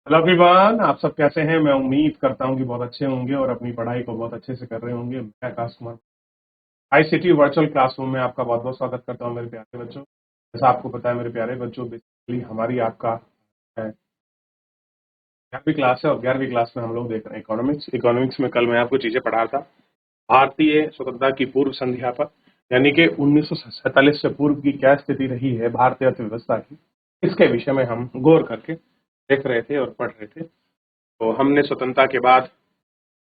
Hello everyone, आप सब कैसे हैं? मैं उम्मीद करता हूं कि बहुत अच्छे होंगे और अपनी पढ़ाई को बहुत अच्छे से कर रहे होंगे। मैं Akash Kumar ICT virtual classroom में आपका बहुत बहुत स्वागत करता हूं मेरे प्यारे बच्चों। जैसा आपको पता है मेरे प्यारे बच्चों, बेसिकली हमारी आपका 11वीं क्लास है और 11वीं क्लास में हम लोग देख रहे हैं इकोनॉमिक्स। इकोनॉमिक्स में कल मैं आपको चीजें पढ़ा रहा था भारतीय स्वतंत्रता की पूर्व संध्या पर, यानी कि 1947 से पूर्व की क्या स्थिति रही है भारतीय अर्थव्यवस्था की। इसके विषय में हम गौर करके देख रहे थे और पढ़ रहे थे। तो हमने स्वतंत्रता के बाद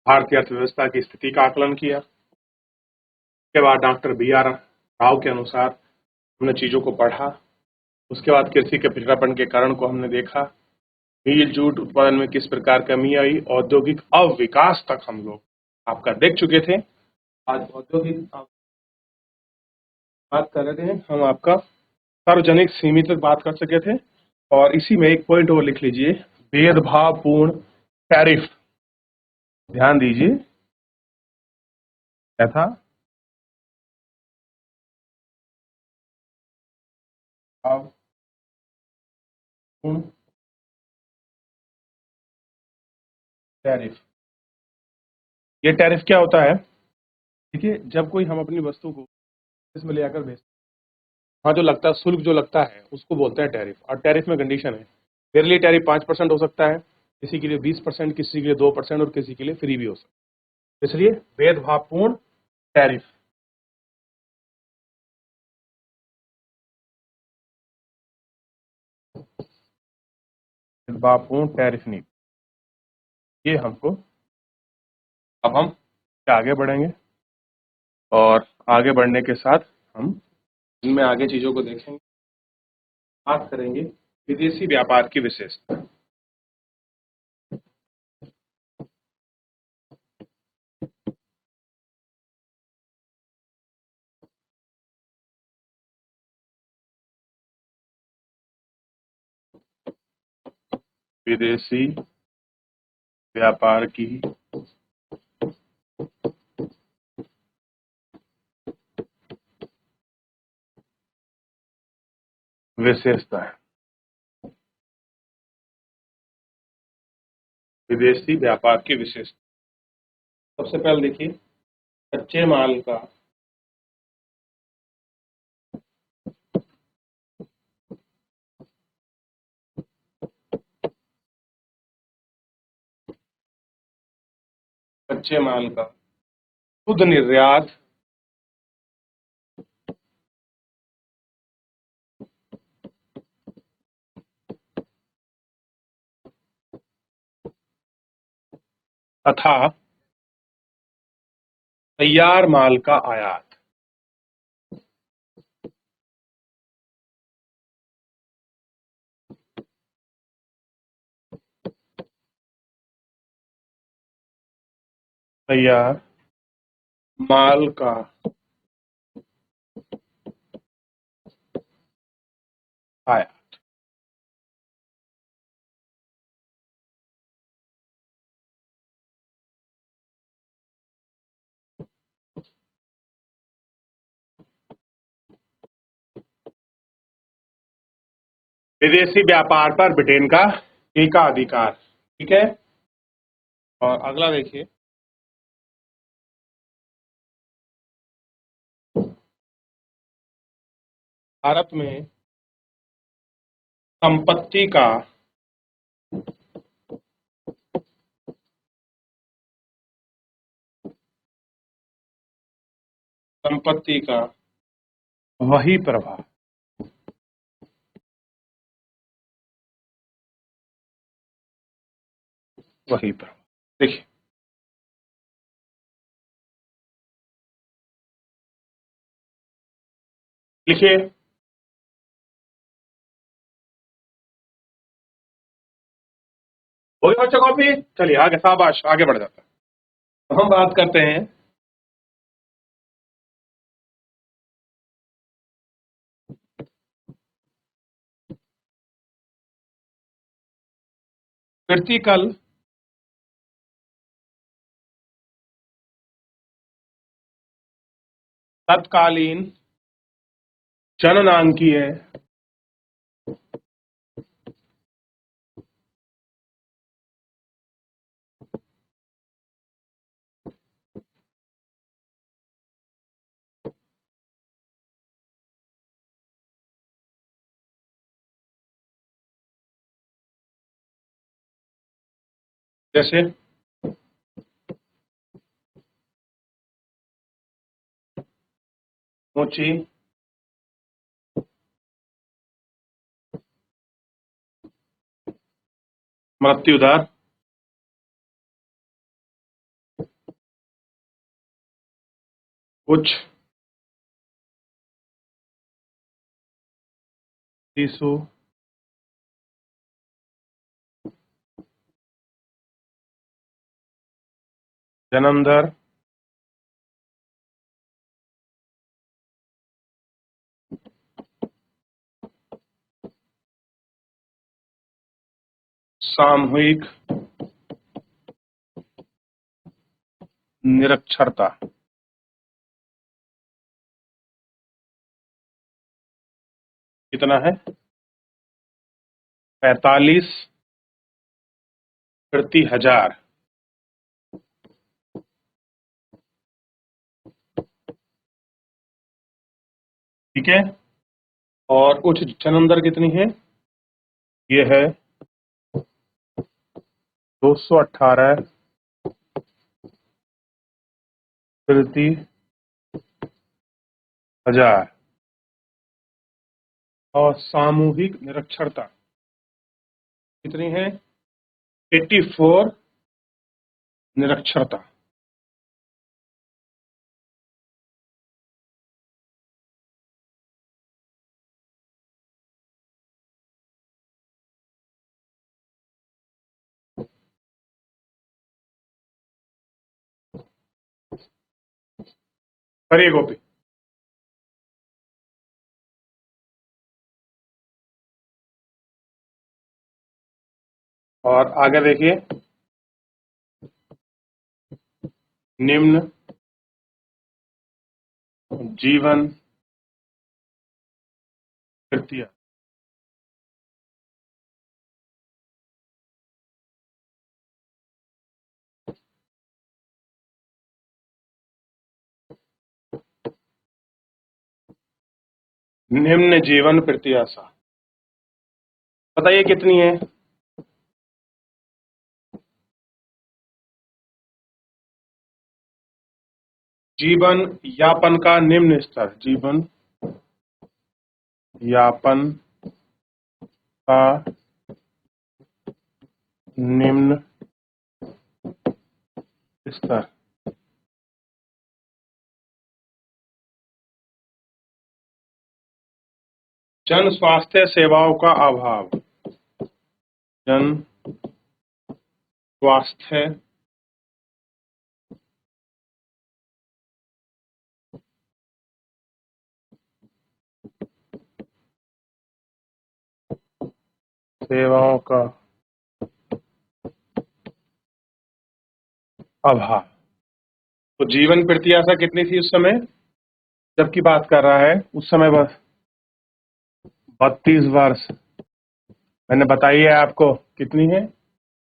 भारतीय अर्थव्यवस्था की स्थिति का आकलन किया। उसके बाद डॉक्टर बी आर राव के अनुसार हमने चीजों को पढ़ा। उसके बाद कृषि के पिछड़ापन के कारण को हमने देखा। मील जूट उत्पादन में किस प्रकार कमी आई, औद्योगिक अविकास तक हम लोग आपका देख चुके थे। आज औद्योगिक बात कर रहे थे हम, आपका सार्वजनिक सीमित तक बात कर सके थे। और इसी में एक पॉइंट और लिख लीजिए, भेदभावपूर्ण टैरिफ। ध्यान दीजिए, क्या था? पूर्ण टैरिफ। ये टैरिफ क्या होता है? देखिए, जब कोई हम अपनी वस्तु को इसमें ले आकर भेजते हैं, वहाँ जो लगता है, शुल्क जो लगता है उसको बोलते हैं टैरिफ। और टैरिफ में कंडीशन है, मेरे लिए टैरिफ 5% हो सकता है, किसी के लिए 20%, किसी के लिए 2% और किसी के लिए फ्री भी हो सकता है। इसलिए भेदभावपूर्ण टैरिफ। भेदभावपूर्ण टैरिफ नीति, ये हमको, अब हम आगे बढ़ेंगे और आगे बढ़ने के साथ हम इनमें आगे चीजों को देखेंगे। बात करेंगे विदेशी व्यापार की विशेषता। विदेशी व्यापार की विशेषता है। विदेशी व्यापार की विशेषता, सबसे पहले देखिए, कच्चे माल का कच्चे माल का शुद्ध निर्यात तथा तैयार माल का आयात। तैयार माल का आयात। विदेशी व्यापार पर ब्रिटेन का एकाधिकार। ठीक है। और अगला देखिए, भारत में संपत्ति का संपत्ति का वही प्रभाव, वही प्रभाव। देखिए, लिखिए, हो गया बच्चा कॉपी? चलिए आगे, शाबाश, आगे बढ़ जाता है। तो हम बात करते हैं क्रिटिकल तत्कालीन जननांकीय जैसे ऊंची, मृत्यु दर, उच्च शिशु जन्म दर, सामूहिक निरक्षरता। कितना है? 45/1000। ठीक है। और उच्च जन्म दर कितनी है? ये है 218/1000। और सामूहिक निरक्षरता कितनी है? 84 निरक्षरता। करिए कॉपी। और आगे देखिए, निम्न जीवन कृत्य। निम्न जीवन प्रत्याशा बताइए कितनी है? जीवन यापन का निम्न स्तर, जीवन यापन का निम्न स्तर। जन स्वास्थ्य सेवाओं का अभाव, जन स्वास्थ्य सेवाओं का अभाव। तो जीवन प्रत्याशा कितनी थी उस समय जबकि बात कर रहा है? उस समय बस 32 वर्ष। मैंने बताई है आपको कितनी है?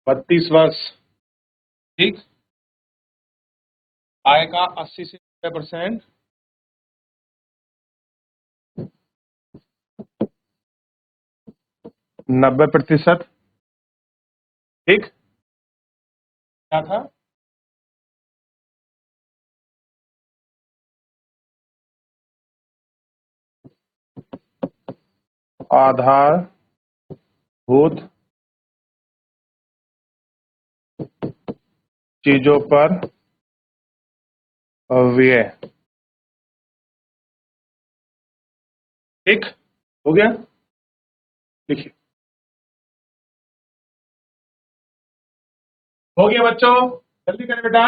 32 वर्ष। ठीक। आय का 80 से 90%, 90%। ठीक। क्या था? आधारभूत चीजों पर व्यय। ठीक हो गया। लिखिए। हो गया बच्चों, जल्दी करें बेटा।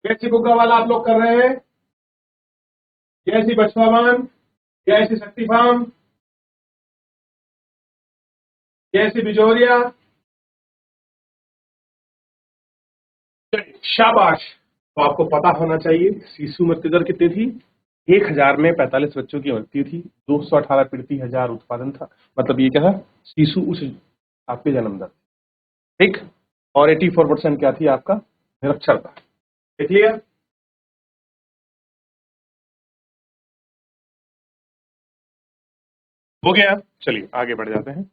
कैसी बुग्गा वाला आप लोग कर रहे हैं? जैसी बछवावन, जैसी शक्ति फार्म, जैसी बिजोरिया। शाबाश। तो आपको पता होना चाहिए शिशु मृत्यु दर कितनी थी? 1000 में 45 बच्चों की मृत्यु थी, 218 प्रति हजार उत्पादन था। मतलब ये क्या था? शिशु उस आपके जन्म दर। ठीक। और 84% क्या थी? आपका निरक्षरता। देख लिया? हो गया। चलिए आगे बढ़ जाते हैं।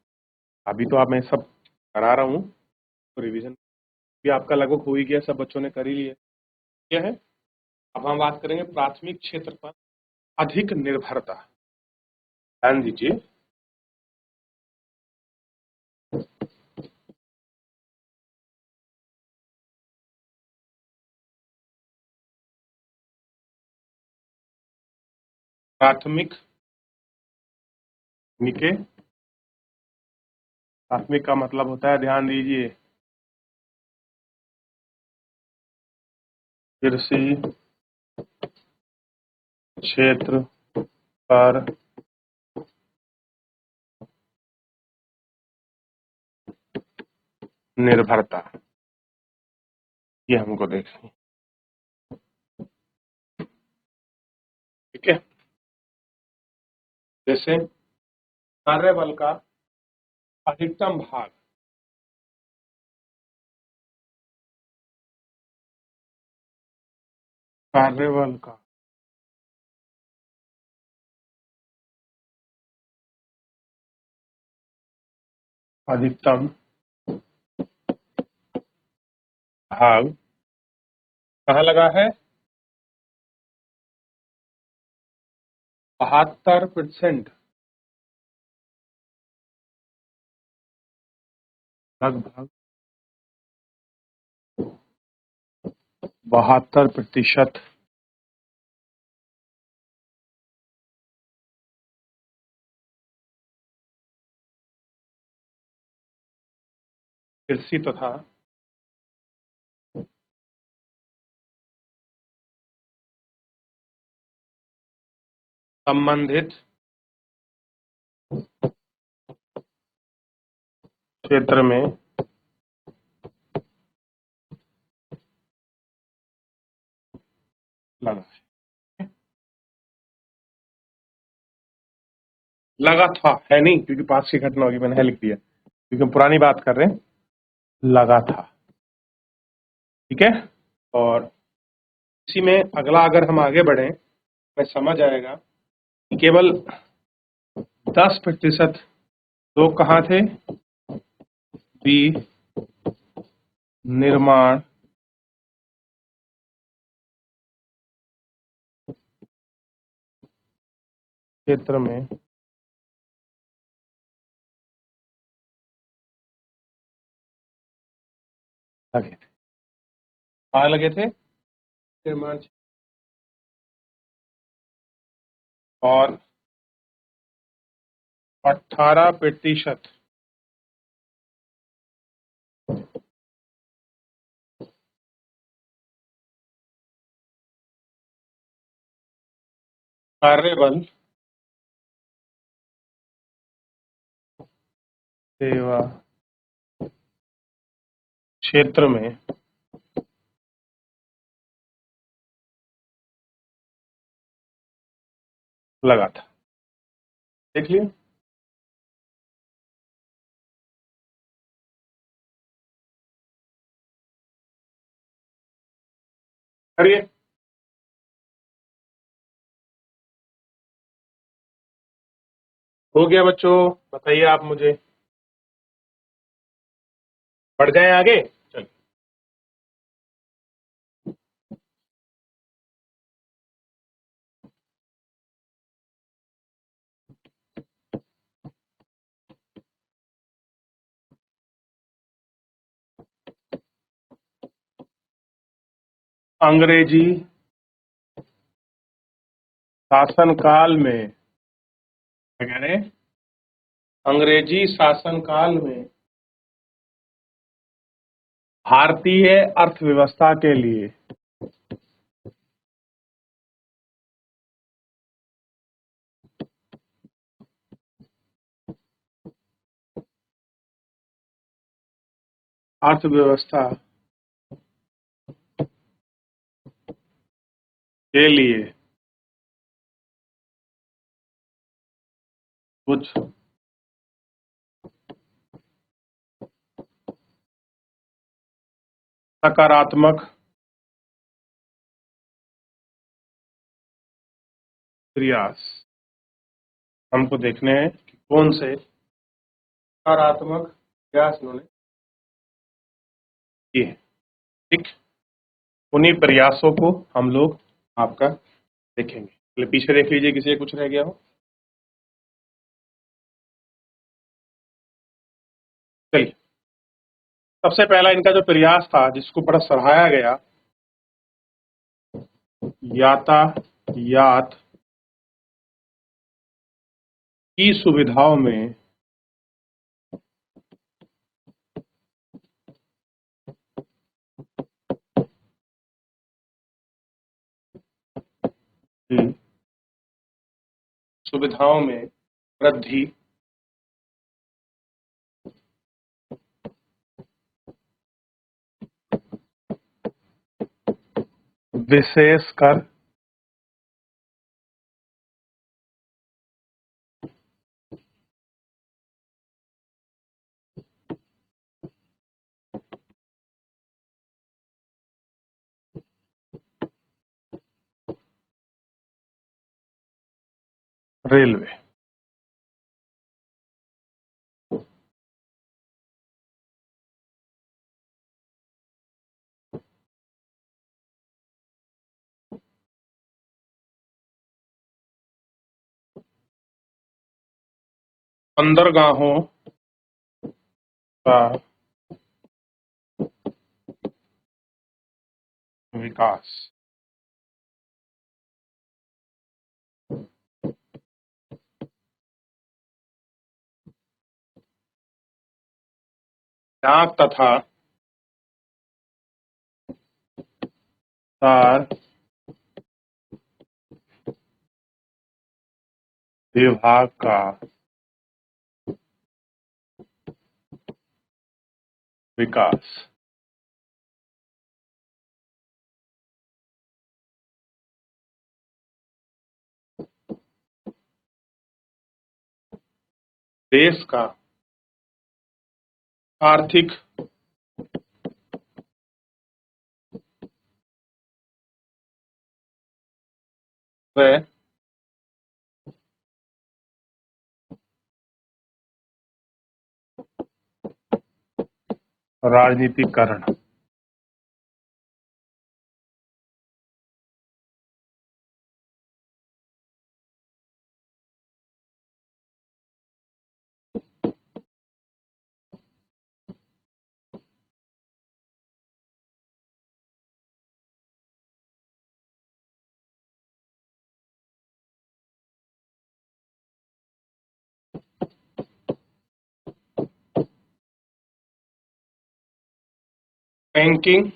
अभी तो आप मैं सब करा रहा हूं। तो रिवीजन भी आपका लगभग हो ही गया, सब बच्चों ने कर ही लिया। क्या है, अब हम बात करेंगे प्राथमिक क्षेत्र पर अधिक निर्भरता। ध्यान दीजिए, प्राथमिक निके, प्राथमिक का मतलब होता है, ध्यान दीजिए, कृषि क्षेत्र पर निर्भरता, ये हमको देखनी, ठीक है। जैसे कार्यबल का अधिकतम भाग कार्यबल का अधिकतम भाग कहाँ लगा है, 72% लगभग 72% कृषि तथा संबंधित क्षेत्र में लगा लगा था, है नहीं, क्योंकि पास की घटना होगी, मैंने है लिख दिया, क्योंकि हम पुरानी बात कर रहे हैं, लगा था, ठीक है। और इसी में अगला अगर हम आगे बढ़े, हमें समझ आएगा कि केवल 10% लोग कहाँ थे, निर्माण क्षेत्र में लगे थे। कहाँ लगे थे, निर्माण, और 18% कार्यबल सेवा क्षेत्र में लगा था, देख लिया। करिए, हो गया बच्चों, बताइए आप मुझे, बढ़ जाए आगे, चलिए। अंग्रेजी शासनकाल में, क्या कह रहे हैं, अंग्रेजी शासनकाल में भारतीय अर्थव्यवस्था के लिए अर्थव्यवस्था के लिए कुछ सकारात्मक प्रयास हमको देखने हैं कि कौन से सकारात्मक प्रयास उन्होंने ये है, ठीक। उन्हीं प्रयासों को हम लोग आपका देखेंगे। पहले पीछे देख लीजिए, किसी कुछ रह गया हो। चलिए, सबसे पहला इनका जो प्रयास था, जिसको बड़ा सराहाया गया, यातायात की सुविधाओं में सुविधाओं में वृद्धि, विशेषकर रेलवे। बंदरगाहों का विकास, डाक तथा तार विभाग का विकास, देश का आर्थिक व राजनीतिकरण। बैंकिंग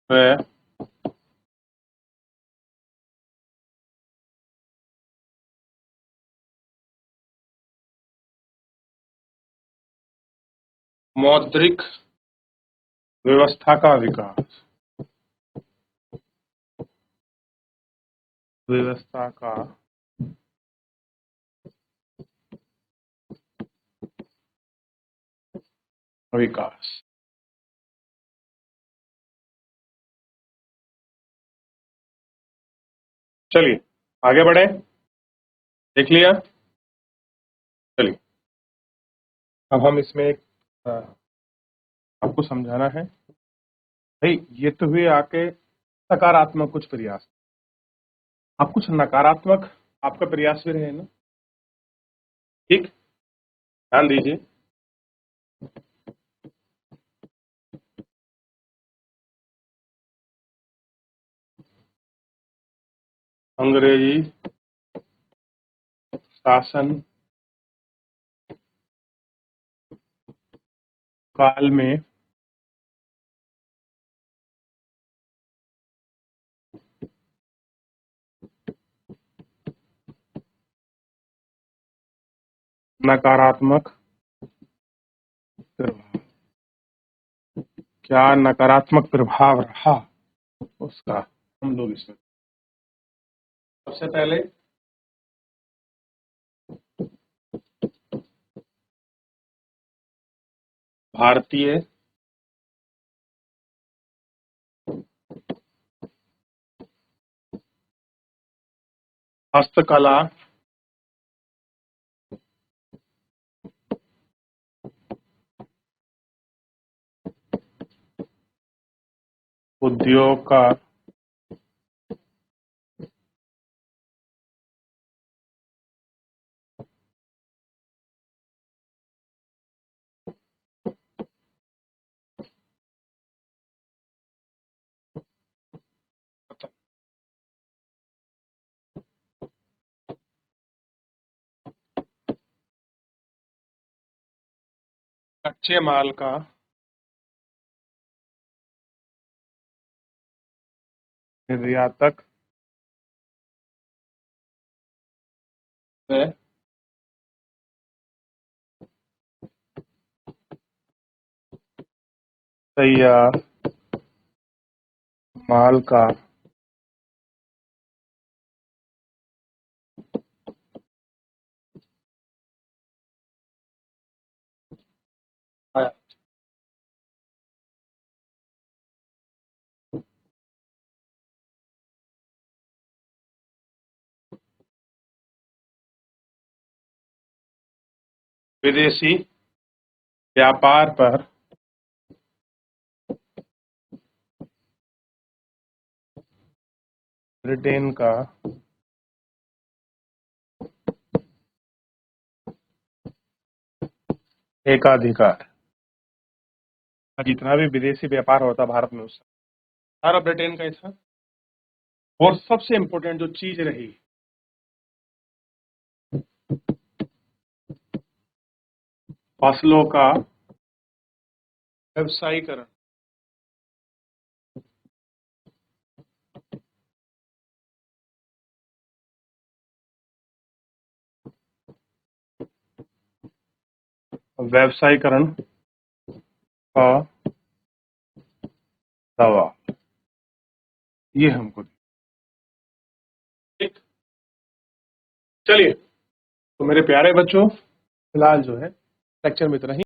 व मौद्रिक व्यवस्था का विकास, व्यवस्था का विकास। चलिए आगे बढ़े, देख लिया। चलिए, अब हम इसमें एक आपको समझाना है। भाई, ये तो हुए आपके सकारात्मक कुछ प्रयास, अब कुछ नकारात्मक आपका प्रयास भी रहे ना, ठीक। ध्यान दीजिए, अंग्रेजी शासन काल में नकारात्मक प्रभाव, क्या नकारात्मक प्रभाव रहा उसका हम लोग इसमें सबसे पहले भारतीय हस्तकला उद्योग का कच्चे माल का निर्यातक से तैयार माल का आयात। विदेशी व्यापार पर ब्रिटेन का एकाधिकार। जितना भी विदेशी व्यापार होता भारत में, उससे सारा ब्रिटेन का ही था। और सबसे इम्पोर्टेंट जो चीज रही, फसलों का व्यवसायीकरण। व्यवसायीकरण का दावा, ये हमको। ठीक, चलिए, तो मेरे प्यारे बच्चों, फिलहाल जो है लेक्चर में इतना ही।